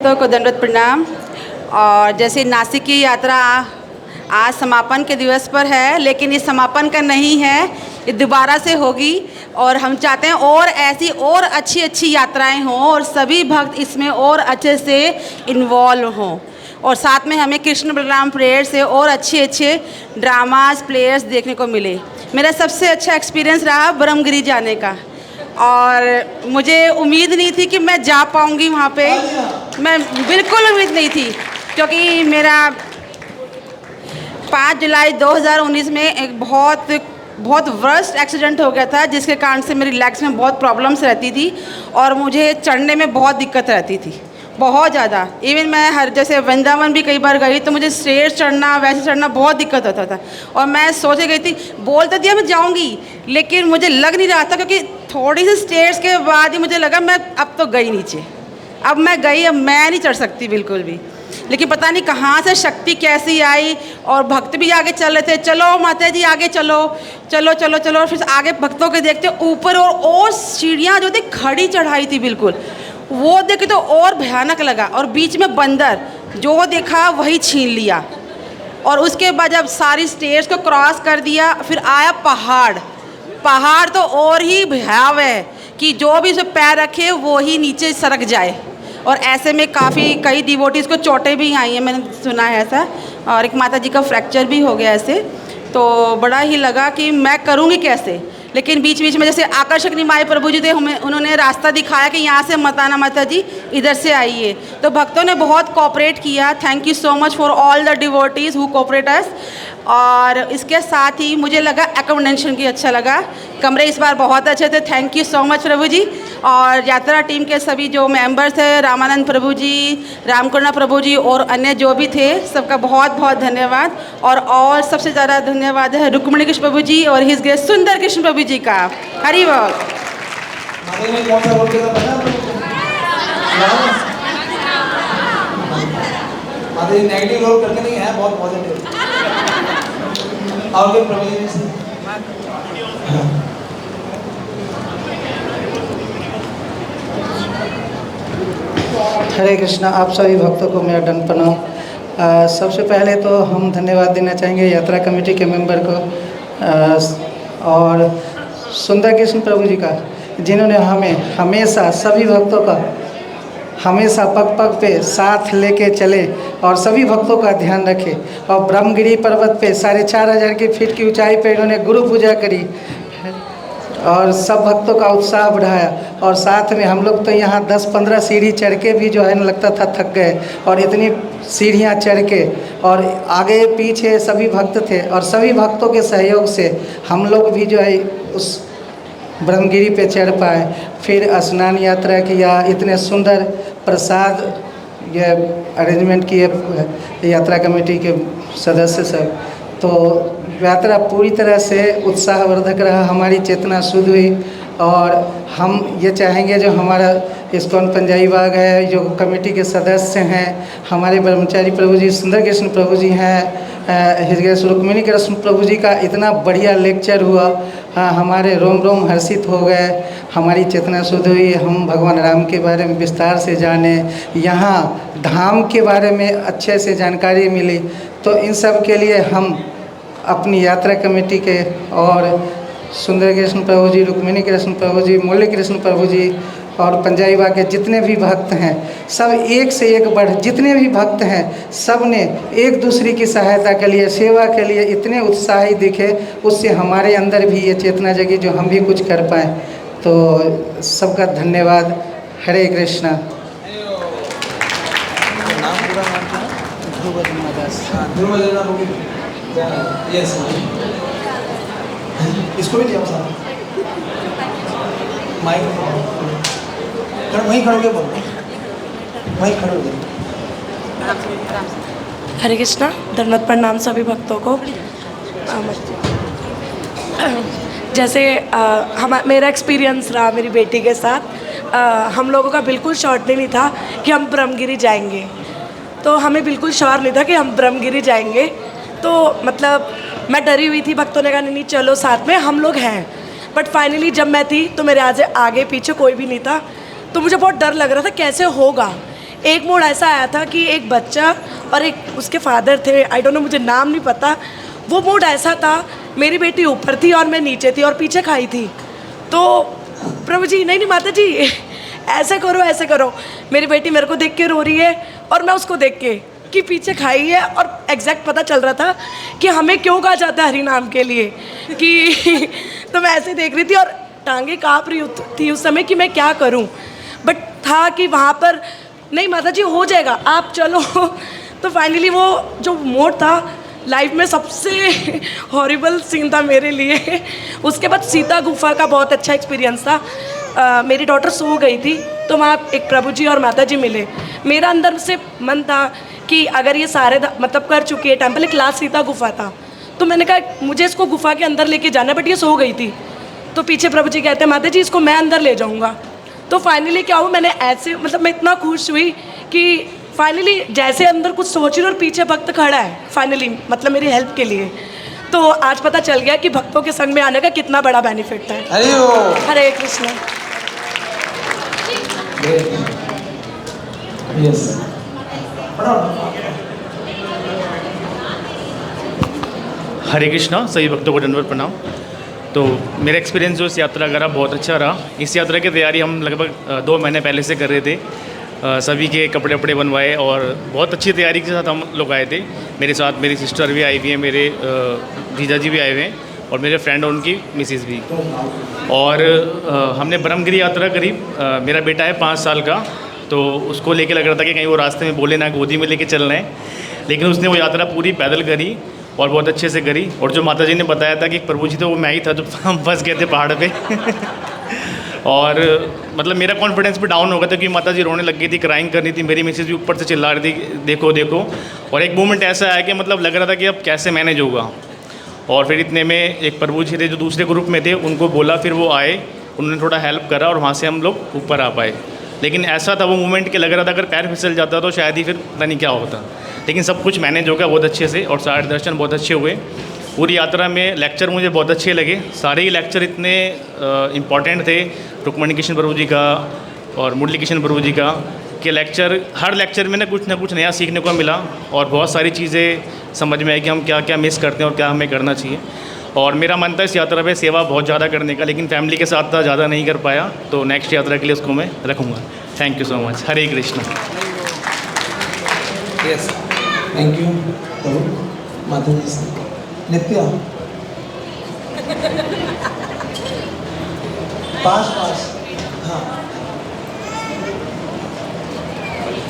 को दंडवत प्रणाम। और जैसे नासिक की यात्रा आज समापन के दिवस पर है, लेकिन ये समापन का नहीं है, ये दोबारा से होगी। और हम चाहते हैं और ऐसी और अच्छी अच्छी यात्राएं हों और सभी भक्त इसमें और अच्छे से इन्वॉल्व हों। और साथ में हमें कृष्ण बलराम प्रेयर से और अच्छे अच्छे ड्रामाज प्लेयर्स देखने को मिले। मेरा सबसे अच्छा एक्सपीरियंस रहा ब्रह्मगिरी जाने का, और मुझे उम्मीद नहीं थी कि मैं जा पाऊँगी वहाँ पे। मैं बिल्कुल उम्मीद नहीं थी, क्योंकि मेरा 5 जुलाई 2019 में एक बहुत वर्स्ट एक्सीडेंट हो गया था, जिसके कारण से मेरी लेग्स में बहुत प्रॉब्लम्स रहती थी और मुझे चढ़ने में बहुत दिक्कत रहती थी, बहुत ज़्यादा। इवन मैं जैसे वृंदावन भी कई बार गई तो मुझे स्टेज चढ़ना, वैसे चढ़ना बहुत दिक्कत होता था। और मैं सोचे गई थी, बोल तो दिया मैं जाऊंगी, लेकिन मुझे लग नहीं रहा था, क्योंकि थोड़ी सी स्टेज के बाद ही मुझे लगा मैं अब तो गई नीचे, अब मैं गई, अब मैं नहीं चढ़ सकती बिल्कुल भी। लेकिन पता नहीं कहाँ से शक्ति कैसी आई, और भक्त भी आगे चल रहे थे, चलो माता जी आगे चलो चलो चलो चलो। और फिर आगे भक्तों के देखते ऊपर और सीढ़ियाँ जो थी खड़ी चढ़ाई थी बिल्कुल, वो देखे तो और भयानक लगा। और बीच में बंदर, जो देखा वही छीन लिया। और उसके बाद जब सारी स्टेज को क्रॉस कर दिया, फिर आया पहाड़ तो और ही भयावह है कि जो भी उस पैर रखे वो ही नीचे सरक जाए। और ऐसे में कई डिवोटीज़ को चोटें भी आई हैं, मैंने सुना है ऐसा। और एक माता जी का फ्रैक्चर भी हो गया ऐसे। तो बड़ा ही लगा कि मैं करूँगी कैसे। लेकिन बीच बीच में जैसे आकर्षक निमाई प्रभु जी थे, उन्होंने रास्ता दिखाया कि यहाँ से मत आना माता जी, इधर से आइए। तो भक्तों ने बहुत कोऑपरेट किया। Thank you so much for all the devotees who cooperate us. और इसके साथ ही मुझे लगा एकोमोडेशन की अच्छा लगा, कमरे इस बार बहुत अच्छे थे। थैंक यू सो मच प्रभु जी। और यात्रा टीम के सभी जो मेंबर्स थे, रामानंद प्रभु जी, रामकरुणा प्रभु जी और अन्य जो भी थे, सबका बहुत बहुत धन्यवाद। और सबसे ज़्यादा धन्यवाद है रुक्मिणी कृष्ण प्रभु जी और हिज ग्रेस सुंदर कृष्ण प्रभु जी का। हरि बोल। नेगेटिव रोल करके नहीं है, बहुत पॉजिटिव। और कोई प्रभु जी से हरे कृष्णा। आप सभी भक्तों को मेरा दंड प्रणाम। सबसे पहले तो हम धन्यवाद देना चाहेंगे यात्रा कमेटी के मेंबर को और सुंदर कृष्ण प्रभु जी का, जिन्होंने हमें हमेशा सभी भक्तों का हमेशा पग पग पे साथ लेके चले और सभी भक्तों का ध्यान रखे। और ब्रह्मगिरी पर्वत पे 4500 फीट की ऊंचाई पे इन्होंने गुरु पूजा करी और सब भक्तों का उत्साह बढ़ाया। और साथ में हम लोग तो यहाँ 10-15 सीढ़ी चढ़ के भी जो है ना लगता था थक गए, और इतनी सीढ़ियाँ चढ़ के, और आगे पीछे सभी भक्त थे और सभी भक्तों के सहयोग से हम लोग भी जो है उस ब्रह्मगिरी पे चढ़ पाए। फिर स्नान यात्रा किया, इतने सुंदर प्रसाद ये अरेंजमेंट किए यात्रा कमेटी के सदस्य सब। तो यात्रा पूरी तरह से उत्साहवर्धक रहा, हमारी चेतना शुद्ध हुई। और हम ये चाहेंगे जो हमारा इस्कॉन पंजाबी बाग है, जो कमेटी के सदस्य हैं, हमारे ब्रह्मचारी प्रभु जी, सुंदर कृष्ण प्रभु जी हैं, हृदय रुक्मिणी कृष्ण प्रभु जी का इतना बढ़िया लेक्चर हुआ, हमारे रोम रोम हर्षित हो गए, हमारी चेतना शुद्ध हुई। हम भगवान राम के बारे में विस्तार से जाने, यहाँ धाम के बारे में अच्छे से जानकारी मिली। तो इन सब के लिए हम अपनी यात्रा कमेटी के और सुंदर कृष्ण प्रभु जी, रुक्मिणी कृष्ण प्रभु जी, मुरली कृष्ण प्रभु जी और पंजाबी बाग के जितने भी भक्त हैं, सब एक से एक बढ़, जितने भी भक्त हैं, सब ने एक दूसरे की सहायता के लिए, सेवा के लिए इतने उत्साही दिखे। उससे हमारे अंदर भी ये चेतना जगी जो हम भी कुछ कर पाएँ। तो सबका धन्यवाद। हरे कृष्णा। इसको भी दिया माइक वहीं खड़े होकर बोलते, वहीं खड़े हो गए। हरे कृष्णा। धन्यवाद प्रणाम सभी भक्तों को। जैसे मेरा एक्सपीरियंस रहा मेरी बेटी के साथ, हम लोगों का बिल्कुल श्योर नहीं था कि हम ब्रह्मगिरी जाएंगे। तो हमें बिल्कुल श्योर नहीं था कि हम ब्रह्मगिरी जाएंगे। तो मतलब मैं डरी हुई थी, भक्तों ने कहा नहीं चलो साथ में, हम लोग हैं। बट फाइनली जब मैं थी तो मेरे आगे पीछे कोई भी नहीं था, तो मुझे बहुत डर लग रहा था कैसे होगा, एक मोड़ ऐसा आया था कि एक बच्चा और एक उसके फादर थे, आई डोंट नो, मुझे नाम नहीं पता। वो मोड़ ऐसा था, मेरी बेटी ऊपर थी और मैं नीचे थी और पीछे खाई थी। तो प्रभु जी, नहीं माता जी, ऐसे करो ऐसे करो। मेरी बेटी मेरे को देख के रो रही है और मैं उसको देख के कि पीछे खाई है, और एग्जैक्ट पता चल रहा था कि हमें क्यों कहा जाता है हरि नाम के लिए कि तो मैं ऐसे देख रही थी और टांगे काँप रही थी उस समय कि मैं क्या करूं। बट था कि वहाँ पर नहीं माता जी हो जाएगा, आप चलो। तो फाइनली वो जो मोड़ था लाइफ में सबसे हॉरिबल सीन था मेरे लिए। उसके बाद सीता गुफा का बहुत अच्छा एक्सपीरियंस था। मेरी डॉटर सो गई थी तो वहाँ एक प्रभु जी और माता जी मिले। मेरा अंदर से मन था कि अगर ये सारे मतलब कर चुकी है टेम्पल, एक लास्ट सीता गुफा था, तो मैंने कहा मुझे इसको गुफा के अंदर लेके जाना, बट ये सो गई थी। तो पीछे प्रभु जी कहते हैं माता जी इसको मैं अंदर ले जाऊँगा। तो फाइनली क्या हुआ, मैंने ऐसे मतलब मैं इतना खुश हुई कि फाइनली जैसे अंदर कुछ सोच रही और पीछे भक्त खड़ा है फाइनली, मतलब मेरी हेल्प के लिए। तो आज पता चल गया कि भक्तों के संग में आने का कितना बड़ा बेनिफिट है। हरे कृष्ण। यस, हरे कृष्णा, सभी भक्तों को दंडवत प्रणाम। तो मेरा एक्सपीरियंस जो इस यात्रा का रहा बहुत अच्छा रहा। इस यात्रा की तैयारी हम लगभग 2 महीने पहले से कर रहे थे। सभी के कपड़े वपड़े बनवाए और बहुत अच्छी तैयारी के साथ हम लोग आए थे। मेरे साथ मेरी सिस्टर भी आई हुई है, मेरे जीजा जी भी आए हुए हैं और मेरे फ्रेंड और उनकी मिसेज़ भी। और हमने ब्रह्मगिरी यात्रा करी। मेरा बेटा है 5 साल का, तो उसको लेके लग रहा था कि कहीं वो रास्ते में बोले ना गोदी में लेके चलना है, लेकिन उसने वो यात्रा पूरी पैदल करी और बहुत अच्छे से करी। और जो माता जी ने बताया था कि एक प्रभु जी थे, वो मैं ही था जो हम फंस गए थे पहाड़ पे। और मतलब मेरा कॉन्फिडेंस भी डाउन हो गया था क्योंकि माता जी रोने लग गई थी, क्राइंग करनी थी। मेरी मिसेज भी ऊपर से चिल्ला रही थी देखो देखो। और एक मोमेंट ऐसा आया कि मतलब लग रहा था कि अब कैसे मैनेज होगा। और फिर इतने में एक प्रभु जी थे जो दूसरे ग्रुप में थे, उनको बोला, फिर वो आए, उन्होंने थोड़ा हेल्प करा और वहाँ से हम लोग ऊपर आ पाए। लेकिन ऐसा था वो मोमेंट कि लग रहा था अगर पैर फिसल जाता तो शायद ही फिर पता नहीं क्या होता। लेकिन सब कुछ मैनेज हो गया बहुत अच्छे से और सारे दर्शन बहुत अच्छे हुए। पूरी यात्रा में लेक्चर मुझे बहुत अच्छे लगे। सारे ही लेक्चर इतने इम्पॉर्टेंट थे, रुक्मणी कृष्ण प्रभु जी का और मुरली कृष्ण प्रभु जी का, कि हर लेक्चर में ना कुछ नया सीखने को मिला और बहुत सारी चीज़ें समझ में आई कि हम क्या क्या मिस करते हैं और क्या हमें करना चाहिए। और मेरा मन था इस यात्रा पे सेवा बहुत ज़्यादा करने का, लेकिन फैमिली के साथ था, ज़्यादा नहीं कर पाया। तो नेक्स्ट यात्रा के लिए उसको मैं रखूँगा। Thank you so much. Hare Krishna. Yes, thank you Prabhu. माता जी से नित्या पास हाँ,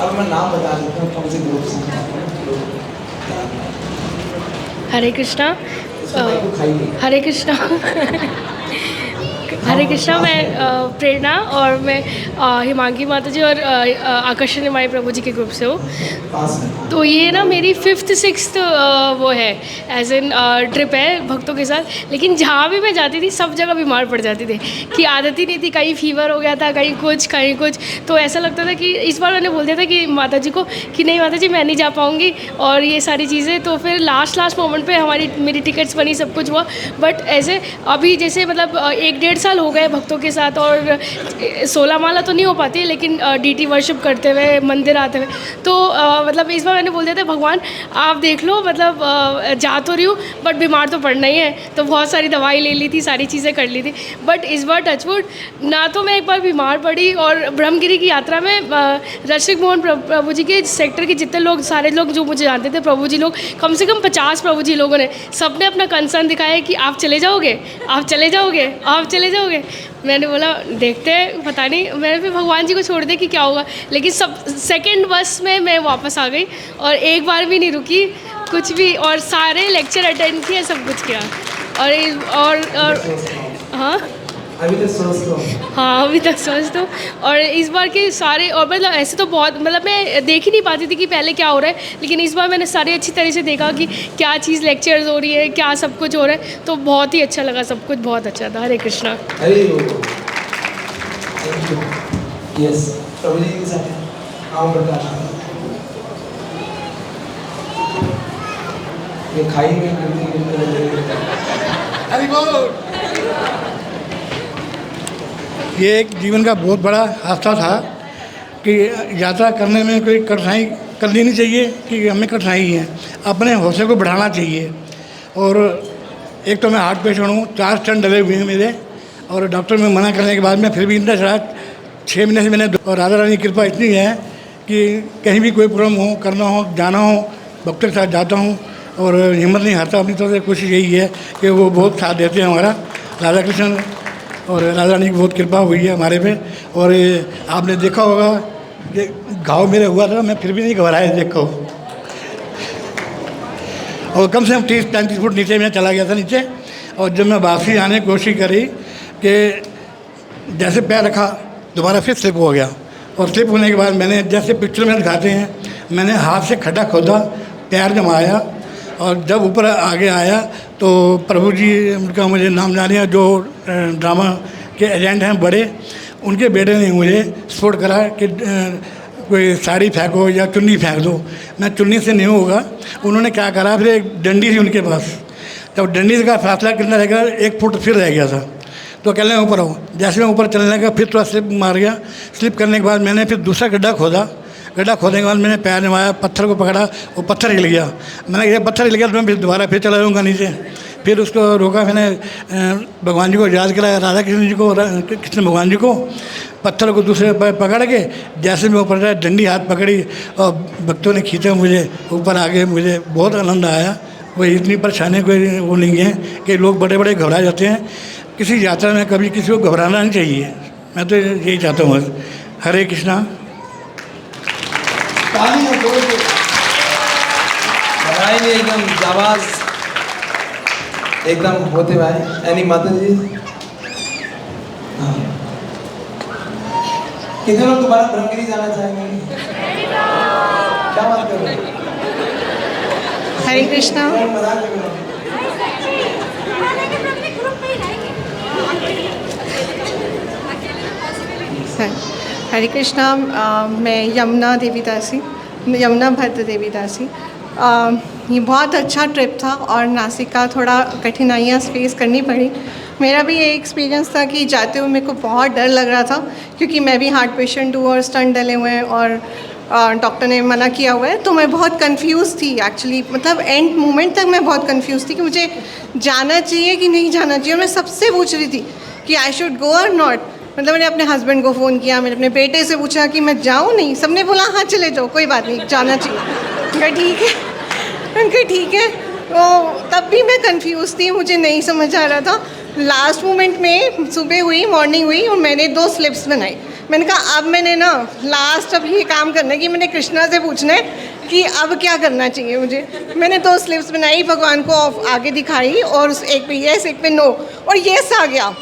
अब मैं नाम बता देता हूँ कौन से ग्रुप से। हरे कृष्णा। खाइए। हरे कृष्णा। हरे कृष्णा। मैं प्रेरणा और मैं हिमांगी माता जी और आकर्षण निमाई प्रभु जी के ग्रुप से हूँ। तो ये ना मेरी 5th 6th वो है एज एन ट्रिप है भक्तों के साथ। लेकिन जहाँ भी मैं जाती थी सब जगह बीमार पड़ जाती थी कि आदत ही नहीं थी, कहीं फीवर हो गया था, कहीं कुछ। तो ऐसा लगता था कि इस बार मैंने बोल दिया था कि माता जी को कि नहीं माता जी मैं नहीं जा पाऊँगी और ये सारी चीज़ें। तो फिर लास्ट मोमेंट पर मेरी टिकट्स बनी, सब कुछ हुआ। बट ऐसे अभी जैसे मतलब 1-1.5 साल हो गए भक्तों के साथ और 16 माला तो नहीं हो पाती, लेकिन डीटी वर्शिप करते हुए मंदिर आते हुए। तो मतलब इस बार मैंने बोल दिया था भगवान आप देख लो, मतलब जा तो रही हूँ बट बीमार तो पड़ना ही है। तो बहुत सारी दवाई ले ली थी, सारी चीज़ें कर ली थी। बट इस बार टचवुड ना तो मैं एक बार बीमार पड़ी। और ब्रह्मगिरी की यात्रा में रसिक मोहन प्रभु जी के सेक्टर के जितने लोग, सारे लोग जो मुझे जानते थे प्रभु जी लोग, कम से कम 50 प्रभु जी लोगों ने सबने अपना कंसर्न दिखाया कि आप चले जाओगे, आप चले जाओगे, आप चले जाओगे। मैंने बोला देखते हैं, पता नहीं। मैंने फिर भगवान जी को छोड़ दिया कि क्या होगा। लेकिन सब सेकंड बस में मैं वापस आ गई और एक बार भी नहीं रुकी कुछ भी, और सारे लेक्चर अटेंड किए, सब कुछ किया। और हाँ अभी तक स्वस्थ हो? हाँ अभी तक स्वस्थ हूँ। और इस बार के सारे, और मतलब ऐसे तो बहुत, मतलब मैं देख ही नहीं पाती थी कि पहले क्या हो रहा है, लेकिन इस बार मैंने सारे अच्छी तरह से देखा कि क्या चीज़ लेक्चर्स हो रही है, क्या सब कुछ हो रहा है। तो बहुत ही अच्छा लगा, सब कुछ बहुत अच्छा था। हरे कृष्णा। हरे थैंक यू। यस, प्रभु जी के साथ आओ बेटा। ये खाई में हरि बोल। ये एक जीवन का बहुत बड़ा हादसा था। कि यात्रा करने में कोई कठिनाई करनी नहीं चाहिए कि हमें कठिनाई है, अपने हौसले को बढ़ाना चाहिए। और एक तो मैं हार्ट पेशेंट हूँ, 4 स्टेंट डले हुए हैं मेरे, और डॉक्टर में मना करने के बाद मैं फिर भी इतना चढ़ा 6 महीने से मैंने। और राधा रानी की कृपा इतनी है कि कहीं भी कोई प्रॉब्लम हो, करना हो, जाना हो, डॉक्टर के साथ जाता हूँ और हिम्मत नहीं हारता। अपनी तरफ से कोशिश यही है कि वो बहुत साथ देते हैं हमारा, राधा कृष्ण और राधा रानी की बहुत कृपा हुई है हमारे पे। और आपने देखा होगा कि घाव मेरे हुआ था, मैं फिर भी नहीं घबराया, देखो। और कम से कम 30-35 फुट नीचे मैं चला गया था नीचे। और जब मैं वापसी आने की कोशिश करी कि जैसे पैर रखा दोबारा फिर स्लिप हो गया। और स्लिप होने के बाद मैंने जैसे पिक्चर में दिखाते हैं, मैंने हाथ से खड्डा खोदा, पैर जमाया और जब ऊपर आगे आया तो प्रभु जी, उनका मुझे नाम जाने, जो ड्रामा के एजेंट हैं बड़े, उनके बेटे ने मुझे सपोर्ट करा कि कोई साड़ी फेंको या चुन्नी फेंक दो। मैं चुन्नी से नहीं होगा। उन्होंने क्या करा, फिर एक डंडी थी उनके पास, तब डंडी का फासला कितना रहेगा, 1 फुट फिर रह गया था। तो कहने लगे ऊपर आओ। जैसे मैं ऊपर चलने लगा फिर थोड़ा स्लिप मार गया। स्लिप करने के बाद मैंने फिर दूसरा गड्ढा खोदा। गड्ढा खोदने के बाद मैंने पैर जमाया, पत्थर को पकड़ा, वो पत्थर हिल गया। मैंने ये पत्थर हिल गया तो मैं फिर दोबारा फिर चला जाऊँगा नीचे। फिर उसको रोका, मैंने भगवान जी को याद कराया, राधा कृष्ण जी को, कृष्ण भगवान जी को। पत्थर को दूसरे पर पकड़ के जैसे मैं ऊपर डंडी हाथ पकड़ी और भक्तों ने खींचा मुझे ऊपर आगे। मुझे बहुत आनंद आया। कोई इतनी परेशानी कोई वो नहीं है कि लोग बड़े बड़े घबरा जाते हैं। किसी यात्रा में कभी किसी को घबराना नहीं चाहिए। मैं तो यही चाहता हूँ बस। हरे कृष्णा। ताली है, जोर से। घबराएंगे एकदम जाबाज, एकदम होते भाई। एनी माता जी, हाँ, कितने लोग दोबारा ब्रह्मगिरी जाना चाहेंगे? क्या बात कर रहे हो? हरे कृष्णा। हरे कृष्णा। मैं यमुना देवीदासी, यमुना भद्र देवीदासी। ये बहुत अच्छा ट्रिप था और नासिक का थोड़ा कठिनाइयाँ फेस करनी पड़ी। मेरा भी ये एक्सपीरियंस था कि जाते हुए मेरे को बहुत डर लग रहा था, क्योंकि मैं भी हार्ट पेशेंट हूँ और स्टंट डले हुए हैं और डॉक्टर ने मना किया हुआ है। तो मैं बहुत कंफ्यूज थी एक्चुअली, मतलब एंड मोमेंट तक मैं बहुत कंफ्यूज थी कि मुझे जाना चाहिए कि नहीं जाना चाहिए। और मैं सबसे पूछ रही थी कि आई शुड गो और नॉट। मतलब मैंने अपने हस्बैंड को फ़ोन किया, मैंने अपने बेटे से पूछा कि मैं जाऊँ नहीं। सबने बोला हाँ चले जाओ, कोई बात नहीं, जाना चाहिए। उनका ठीक है, उनका ठीक है। तो तब भी मैं कंफ्यूज थी, मुझे नहीं समझ आ रहा था। लास्ट मोमेंट में सुबह हुई, मॉर्निंग हुई और मैंने 2 स्लिप्स बनाई। मैंने कहा अब मैंने ना लास्ट अब ये काम करना है कि मैंने कृष्णा से पूछना है कि अब क्या करना चाहिए मुझे। मैंने 2 स्लिप्स बनाई, भगवान को आगे दिखाई और एक पे येस एक पे नो, और येस आ गया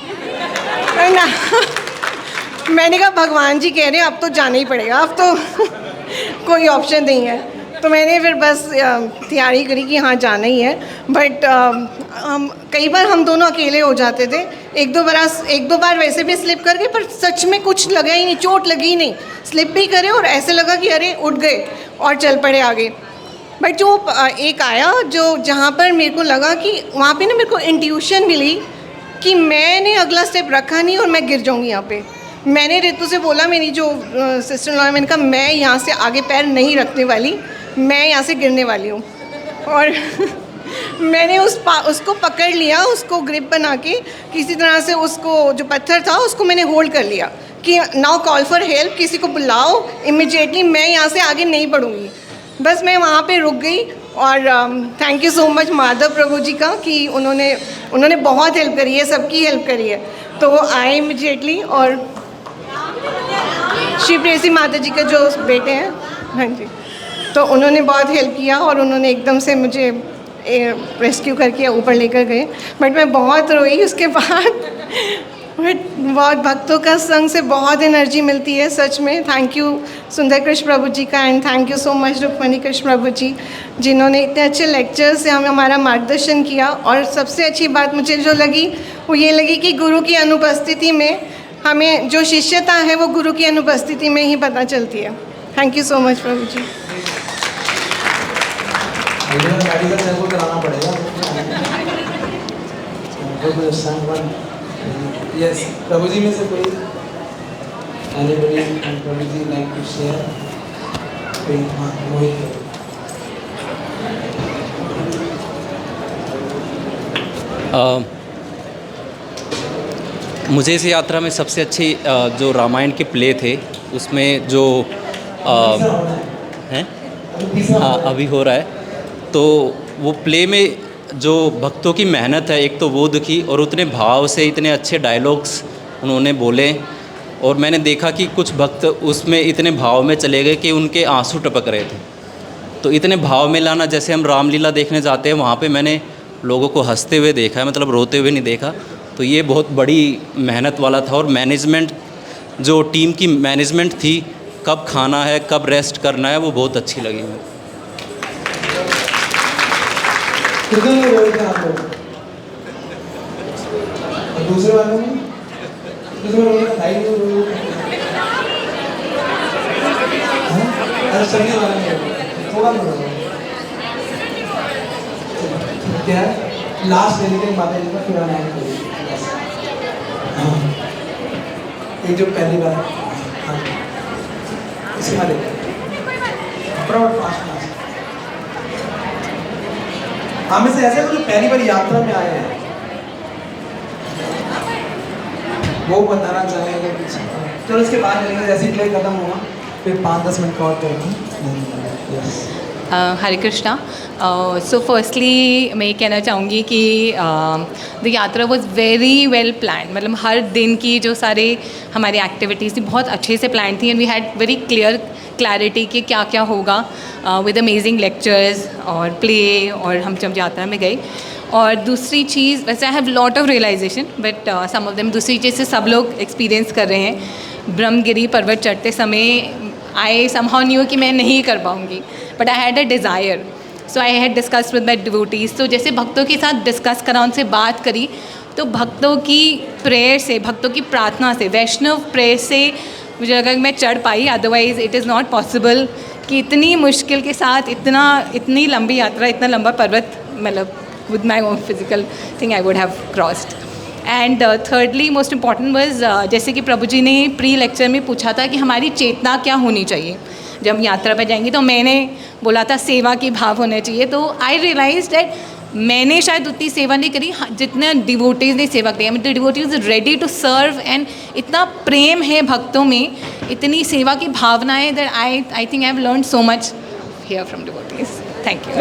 है ना। मैंने कहा भगवान जी कह रहे हैं अब तो जाना ही पड़ेगा, अब तो कोई ऑप्शन नहीं है। तो मैंने फिर बस तैयारी करी कि हाँ जाना ही है। बट कई बार हम दोनों अकेले हो जाते थे। एक दो बार वैसे भी स्लिप कर गए, पर सच में कुछ लगा ही नहीं, चोट लगी ही नहीं। स्लिप भी करे और ऐसे लगा कि अरे उठ गए और चल पड़े आगे। बट जो एक आया जो जहाँ पर मेरे को लगा कि वहाँ पे ना मेरे को इंट्यूशन मिली कि मैंने अगला स्टेप रखा नहीं और मैं गिर जाऊँगी यहाँ पे। मैंने रितु से बोला, मेरी जो सिस्टर इन लॉ है, मैंने कहा मैं यहाँ से आगे पैर नहीं रखने वाली, मैं यहाँ से गिरने वाली हूँ। और मैंने उसको पकड़ लिया, उसको ग्रिप बना के किसी तरह से उसको जो पत्थर था उसको मैंने होल्ड कर लिया कि नाउ कॉल फॉर हेल्प, किसी को बुलाओ इमिडिएटली, मैं यहाँ से आगे नहीं बढ़ूँगी। बस मैं वहाँ पे रुक गई। और thank you so much Madhav Prabhu ji का कि उन्होंने बहुत हेल्प करी है, सबकी हेल्प करी है। तो वो आए इमिडिएटली और शिव प्रेसी माता जी के जो बेटे हैं, हाँ जी, तो उन्होंने बहुत हेल्प किया और उन्होंने एकदम से मुझे रेस्क्यू करके ऊपर लेकर गए। बट मैं बहुत रोई उसके बाद। बट बहुत भक्तों का संग से बहुत एनर्जी मिलती है सच में। थैंक यू सुंदर कृष्ण प्रभु जी का, and thank you so much Rukmini Krishna Prabhu ji, जिन्होंने इतने अच्छे लेक्चर से हमारा मार्गदर्शन किया। और सबसे अच्छी बात मुझे जो लगी वो ये लगी कि गुरु की अनुपस्थिति में हमें जो शिष्यता है वो गुरु की अनुपस्थिति में ही पता चलती है। थैंक यू सो मच प्रभु जी। गाड़ी का सैंपल कराना पड़ेगा। यस, प्रभु जी में से कोई Anybody and Prabhuji like to share? हाँ, मोहित। मुझे इस यात्रा में सबसे अच्छी जो रामायण के प्ले थे उसमें जो हैं हाँ अभी हो रहा है, तो वो प्ले में जो भक्तों की मेहनत है एक तो वो दिखी, और उतने भाव से इतने अच्छे डायलॉग्स उन्होंने बोले, और मैंने देखा कि कुछ भक्त उसमें इतने भाव में चले गए कि उनके आंसू टपक रहे थे। तो इतने भाव में लाना, जैसे हम रामलीला देखने जाते हैं वहाँ पे मैंने लोगों को हंसते हुए देखा है, मतलब रोते हुए नहीं देखा। तो ये बहुत बड़ी मेहनत वाला था, और मैनेजमेंट जो टीम की मैनेजमेंट थी, कब खाना है कब रेस्ट करना है, वो बहुत अच्छी लगी मुझे। कितने लोग रोए थे आप लोग? और दूसरे वालों में दूसरे वालों में ढाई लोग रोए थे। अरे सही वाला नहीं थोड़ा नहीं क्या लास्ट दिन के माता जी का फिर आना है। हाँ ये जो पहली बार हाँ इसी वाले प्रॉपर फास्ट हमें से ऐसे जो पहली बार यात्रा में आए हैं वो बताना चाहेंगे कुछ। चलो इसके बाद चलेंगे, जैसे प्ले खत्म होगा फिर 5-10 मिनट और करेंगे। हरे कृष्णा। सो फर्स्टली मैं ये कहना चाहूँगी कि द यात्रा वॉज वेरी वेल प्लान, मतलब हर दिन की जो सारे हमारी एक्टिविटीज़ थी बहुत अच्छे से प्लान थी, and we had very clarity कि क्या क्या होगा, विद अमेजिंग लेक्चर्स और प्ले, और हम जब यात्रा में गए। और दूसरी चीज़, वैसे I have lot of realisation but some of them, दूसरी चीज़ से सब लोग एक्सपीरियंस कर रहे हैं, ब्रह्मगिरी पर्वत चढ़ते समय आई समहाउ न्यू कि मैं नहीं कर पाऊँगी, but I had a desire, so I had discuss with my devotees. तो जैसे भक्तों के साथ डिस्कस करा, उनसे बात करी, तो भक्तों की प्रेयर से, भक्तों की प्रार्थना से, वैष्णव प्रेयर से मुझे लगा कि मैं चढ़ पाई, otherwise it is not possible कि इतनी मुश्किल के साथ इतनी लंबी यात्रा, इतना लंबा पर्वत, मतलब with my own physical thing I would have crossed. And thirdly most important was, जैसे कि प्रभु जी ने प्री लेक्चर में पूछा था कि हमारी चेतना क्या होनी चाहिए जब हम यात्रा पर जाएंगे, तो मैंने बोला था सेवा की भाव होना चाहिए। तो आई रियलाइज दैट मैंने शायद उतनी सेवा नहीं करी जितना डिवोटीज़ ने सेवा करी। The devotees ready to serve, and इतना प्रेम है भक्तों में, इतनी सेवा की भावना है, that I think I have learn so much here from devotees. Thank you.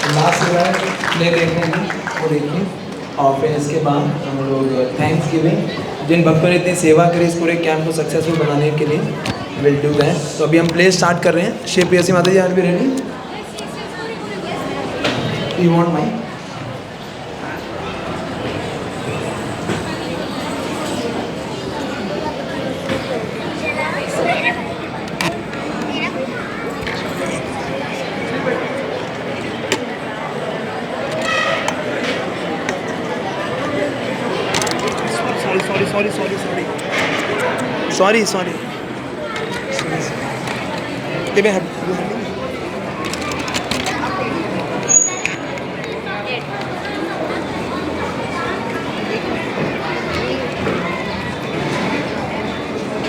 Last play देखेंगे वो देखिए, और फिर इसके बाद हम लोग थैंक्स गिविंग जिन भक्तों ने इतनी सेवा करी इस पूरे कैंप को सक्सेसफुल बनाने के लिए, विल डू दैट। तो अभी हम प्ले स्टार्ट कर रहे हैं। श्री प्रियसी माता ji, are be ready? You want my? sorry. They may have